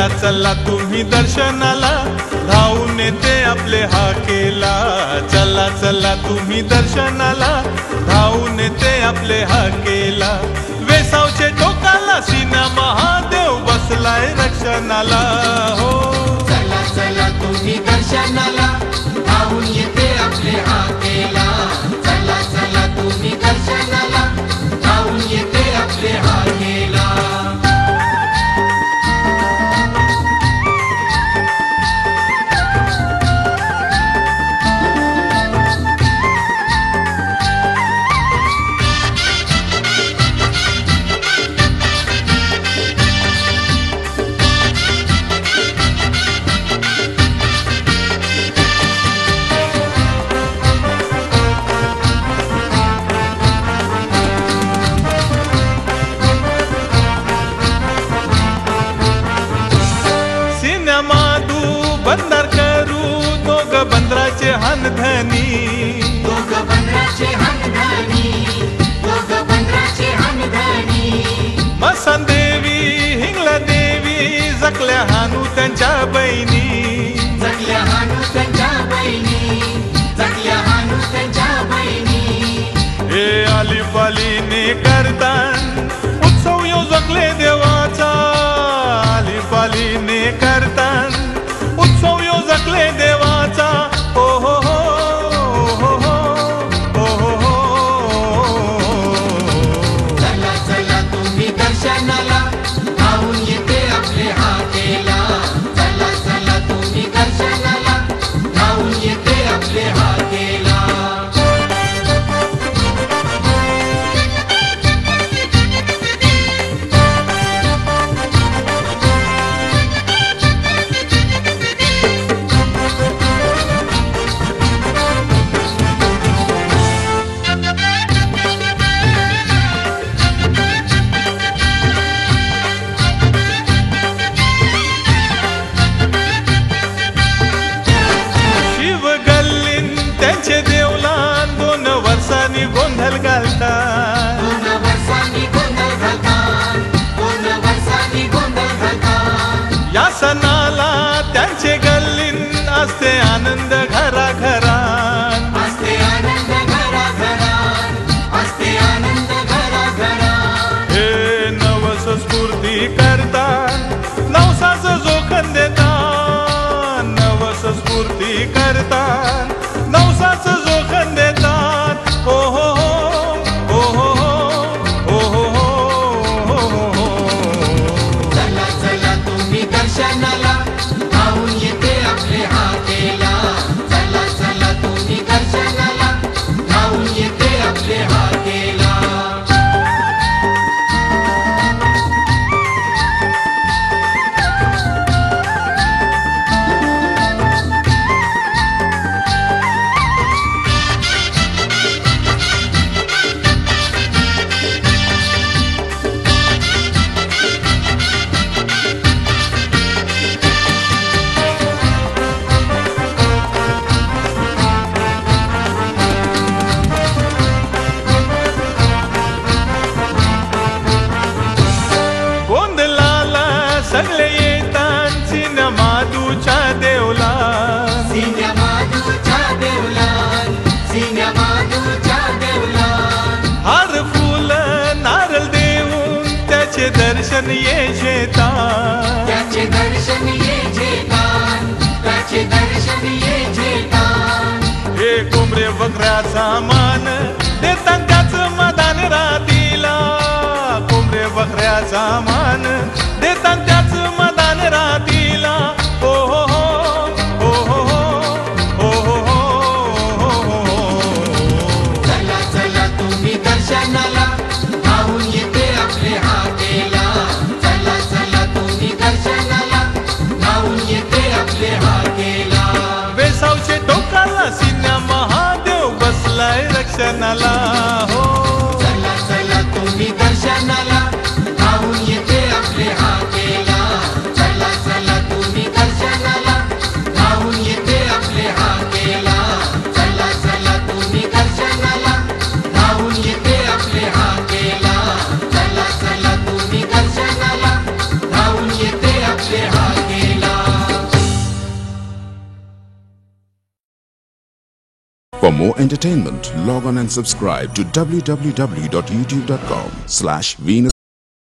चला चला तुम्ही दर्शनाला, धावून येते आपले हाकेला. चला चला तुम्ही दर्शनाला, धावून येते आपले हाकेला. वेसावचे टोकाला सीना महादेव बसलाय रक्षणाला. हो चला चला तुम्ही दर्शनाला, धावून येते आपले हाकेला. चला चला तुम्ही दर्शनाला, धावून येते आपले हाकेला. बंदर करू दोघ बंदराचे हनधनी. दोघ बंदराचे हनधनी, दोघ बंदराचे हनधनी. मसन देवी हिंगला देवी जगल्या हानू त्यांच्या बहिणी. जगल्या हानू त्यांच्या बहिणी, जगल्या हानू त्यांच्या बहिणी. हे आलीपालीने करतान उत्सव यो जगले देवाचा. आलीपालीने करतान उत्सव यो जगले देवाचा. ओ हो हो हो हो हो हो. चला चला तुम्ही दर्शनाला, धावून येते आपले हाकेला. चला चला तुम्ही दर्शनाला, धावून येते आपले हाकेला. त्यांचे देवलान 2 वर्षांनी गोंधळ घालतात. 2 वर्षांनी गोंधळ घालतात, 2 वर्षांनी गोंधळ घालतात. या सणाला त्यांचे गल्लीन असते आनंद घराघरात. असते आनंद घराघरात, असते आनंद घराघरात. हे नवस स्फूर्ती करतात, नवसाच जोखन देतात. नवस स्फूर्ती करतात, नवसाच जोखन देतात. हो हो हो हो हो हो हो हो. चला चला तुम्ही दर्शनाला, धावून येते आपले हाकेला. चला चला तुम्ही दर्शनाला, धावून येते आपले हाकेला. सगळे येतात सिन्या माधूच्या देवला. सिन्या माधूच्या देवला, सिन्या माधूच्या देवला. हार फुल नारळ देऊन त्याचे दर्शन ये घेतात. त्याचे दर्शन ये घेतात, त्याचे दर्शन ये घेतात. हे कोंबडे बकऱ्याचा मान देतात त्याच मदान रातीला. कोंबडे बकऱ्याचा मान देतात त्याच मदान रातीला. हो हो हो हो हो हो हो हो. चला चला तुम्ही दर्शनाला, धावून येते आपले हाकेला. चला चला तुम्ही दर्शनाला, धावून येते आपले हाकेला. वेसावचे टोकाला सीना महादेव बसलाय रक्षणाला. हो चला चला तुम्ही दर्शनाला, धावून येते आपले हाकेला. चला चला तुम्ही दर्शनाला, धावून येते आपले हाकेला. चला चला तुम्ही दर्शनाला, धावून येते आपले हाकेला. चला चला तुम्ही दर्शनाला, धावून येते आपले हाकेला. For more entertainment, log on and subscribe to www.youtube.com/Venus.